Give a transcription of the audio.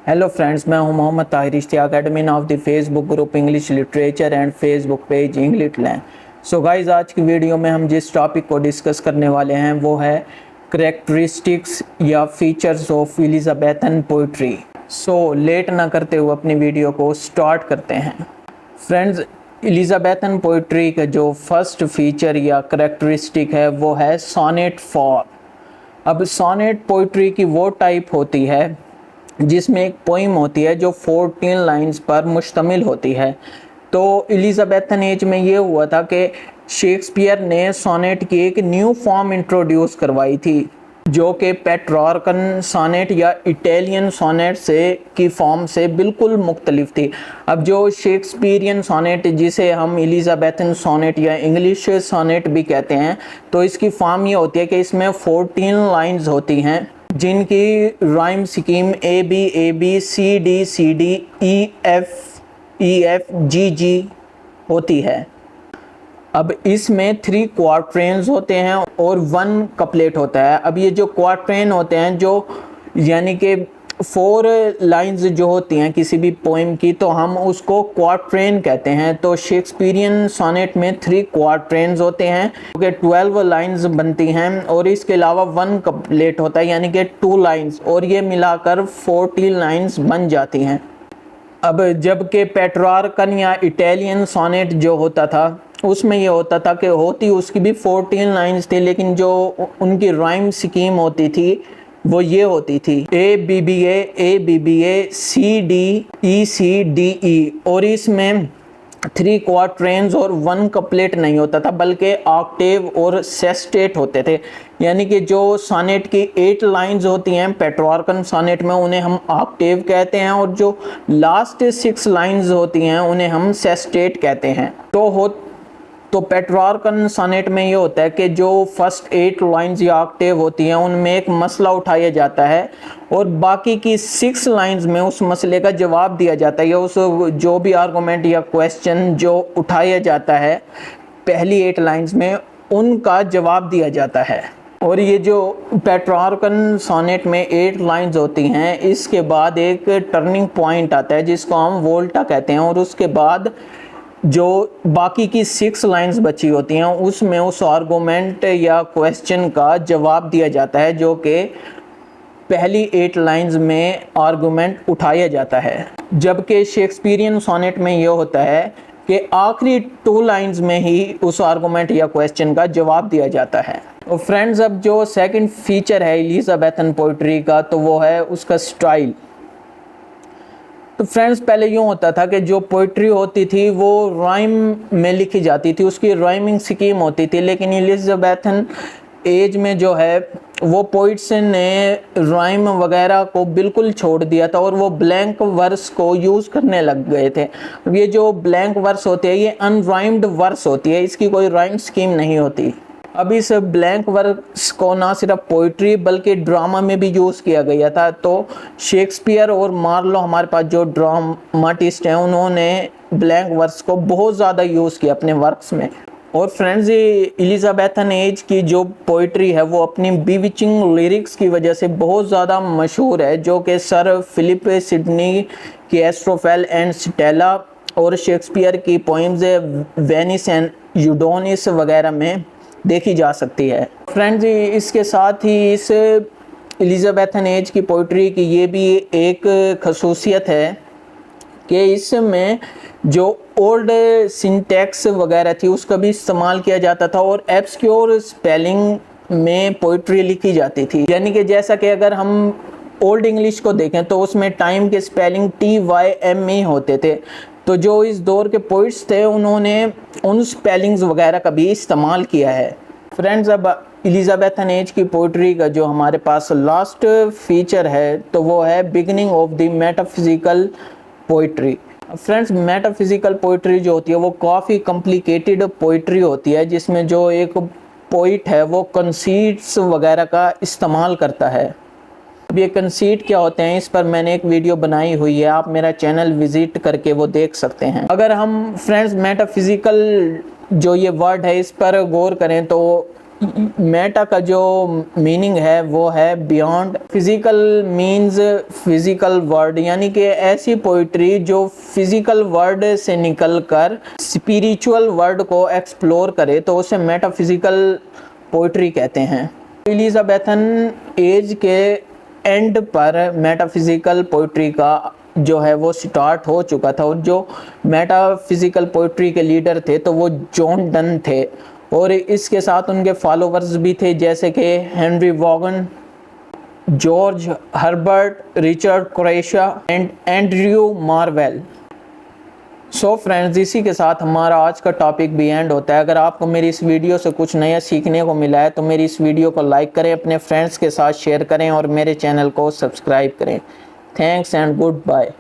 Hello friends, मैं हूं Mohammad Tahir Ishtiaq, admin of the Facebook group English literature and Facebook page English learn. So guys, आज की video में हम जिस टॉपिक को डिस्कस करने वाले हैं वो है करैक्टरिस्टिक्स या features of Elizabethan poetry. So let ना करते हुए अपनी वीडियो को स्टार्ट करते हैं। फ्रेंड्स, एलिजाबेथन पोइट्री का जो फर्स्ट फीचर या करैक्टरिस्टिक है वो है सोनेट फॉर्म। अब सोनेट पोइट्री की वो टाइप होती है जिसमें एक पोइम होती है जो 14 लाइंस पर मुश्तमिल होती है। तो एलिजाबेथन एज में ये हुआ था कि शेक्सपियर ने सोनेट की एक न्यू फॉर्म इंट्रोड्यूस करवाई थी जो कि पेट्रार्कन सोनेट या इटालियन सोनेट से की फॉर्म से बिल्कुल मुख्तलिफ थी। अब जो शेक्सपियरियन सोनेट जिसे हम एलिजाबेथन सोनेट या इंग्लिश सोनेट भी कहते हैं, तो इसकी फॉर्म ये होती है कि इसमें 14 लाइंस होती हैं जिनकी rhyme scheme A B C D E F G G होती है। अब इसमें 3 क्वार्ट्रेन्स होते हैं और 1 कपलेट होता है। अब ये जो क्वार्ट्रेन होते हैं, जो यानी कि 4 लाइंस जो होती हैं किसी भी पोइम की, तो हम उसको क्वार्ट्रेन कहते हैं। तो शेक्सपियरियन सोनेट में 3 क्वार्ट्रेन्स होते हैं कि 12 लाइंस बनती हैं और इसके अलावा 1 कपलेट होता है यानी कि 2 लाइंस, और ये मिलाकर 40 लाइंस बन जाती हैं। अब जबकि पेट्रार्कन या इटालियन सोनेट जो होता था उसमें ये होता था कि होती उसकी भी 14 लाइंस थी, लेकिन जो उनकी राइम स्कीम होती थी वो ये होती थी A B B A C D E, और इसमें 3 क्वार्ट्रेन्स और 1 कपलेट नहीं होता था बल्कि ऑक्टेव और सेस्टेट होते थे। यानी कि जो सोनेट की 8 लाइंस होती हैं पेट्रार्कन सोनेट में, उन्हें हम ऑक्टेव कहते हैं, और जो लास्ट 6 लाइंस होती हैं उन्हें हम सेस्टेट कहते हैं। तो पेट्रार्कन सोनेट में ये होता है कि जो फर्स्ट 8 लाइंस या ऑक्टेव होती हैं उनमें एक मसला उठाया जाता है और बाकी की 6 लाइंस में उस मसले का जवाब दिया जाता है, या उस जो भी आर्गुमेंट या क्वेश्चन जो उठाया जाता है पहली 8 लाइंस में उनका जवाब दिया जाता है। और ये जो पेट्रार्कन सोनेट में 8 लाइंस होती हैं, इसके बाद एक टर्निंग पॉइंट आता है जिसको हम वोल्टा कहते हैं, और उसके बाद जो बाकी की 6 लाइंस बची होती हैं उसमें उस आर्गुमेंट या क्वेश्चन का जवाब दिया जाता है जो कि पहली 8 लाइंस में आर्गुमेंट उठाया जाता है। जबकि शेक्सपियरियन सोनेट में ये होता है कि आखिरी 2 लाइंस में ही उस आर्गुमेंट या क्वेश्चन का जवाब दिया जाता है। तो फ्रेंड्स, अब जो सेकंड फीचर है एलिजाबेथन पोइट्री का, तो वो है उसका स्टाइल। तो फ्रेंड्स, पहले यूँ होता था कि जो पोइट्री होती थी वो राइम में लिखी जाती थी, उसकी राइमिंग स्कीम होती थी, लेकिन एलिजाबेथन एज में जो है वो पोइट्स ने राइम वगैरह को बिल्कुल छोड़ दिया था और वो ब्लैंक वर्स को यूज़ करने लग गए थे। अब ये जो ब्लैंक वर्स होती है ये अनराइम्ड वर्स होती है, इसकी कोई राइम स्कीम नहीं होती। अब इस ब्लैंक वर्स को ना सिर्फ पोइट्री बल्कि ड्रामा में भी यूज़ किया गया था। तो शेक्सपियर और मार्लो, हमारे पास जो ड्रामाटिस्ट हैं, उन्होंने ब्लैंक वर्स को बहुत ज़्यादा यूज़ किया अपने वर्क्स में। और फ्रेंड्स, एलिजाबेथन एज की जो पोइट्री है वो अपनी बीविचिंग लिरिक्स की वजह से बहुत ज़्यादा मशहूर है, जो कि सर फिलिप सिडनी की एस्ट्रोफेल एंड स्टेला और शेक्सपियर की पोइम्स वेनिस एंड यूडोनिस वगैरह में देखी जा सकती है। फ्रेंड्स, इसके साथ ही इस एलिजाबेथन एज की पोइट्री की ये भी एक खसूसियत है कि इसमें जो ओल्ड सिंटैक्स वगैरह थी उसका भी इस्तेमाल किया जाता था और ऑब्स्क्योर स्पेलिंग में पोइट्री लिखी जाती थी। यानी कि जैसा कि अगर हम ओल्ड इंग्लिश को देखें तो उसमें टाइम के स्पेलिंग TYME होते थे। तो जो इस दौर के पोइट्स थे उन्होंने उन स्पेलिंग्स वगैरह का भी इस्तेमाल किया है। फ्रेंड्स, अब एलिजाबेथन एज की पोइट्री का जो हमारे पास लास्ट फीचर है तो वो है beginning of the metaphysical poetry. Friends, metaphysical poetry जो होती है वो काफ़ी कॉम्प्लिकेटेड पोइट्री होती है जिसमें जो एक पोइट है वो कंसीट्स वगैरह का इस्तेमाल करता है। अब ये कंसीट क्या होते हैं इस पर मैंने एक वीडियो बनाई हुई है, आप मेरा चैनल विजिट करके वो देख सकते हैं। अगर हम फ्रेंड्स मेटाफिजिकल जो ये वर्ड है इस पर गौर करें तो मेटा का जो मीनिंग है वो है beyond physical means physical word, यानी कि ऐसी पोइट्री जो फिजिकल वर्ड से निकलकर स्पिरिचुअल वर्ड को एक्सप्लोर करे तो उसे मेटाफिजिकल पोइट्री कहते हैं। एलिजाबेथन एज के एंड पर मेटाफिजिकल पोइट्री का जो है वो स्टार्ट हो चुका था, और जो मेटाफिजिकल पोइट्री के लीडर थे तो वो जॉन डन थे, और इसके साथ उनके फॉलोवर्स भी थे जैसे कि Henry Vaughan, George Herbert, Richard Crashaw and Andrew Marvell. So friends, इसी के साथ हमारा आज का टॉपिक भी एंड होता है। अगर आपको मेरी इस वीडियो से कुछ नया सीखने को मिला है तो मेरी इस वीडियो को लाइक करें, अपने फ्रेंड्स के साथ शेयर करें और मेरे चैनल को सब्सक्राइब करें। Thanks and good bye.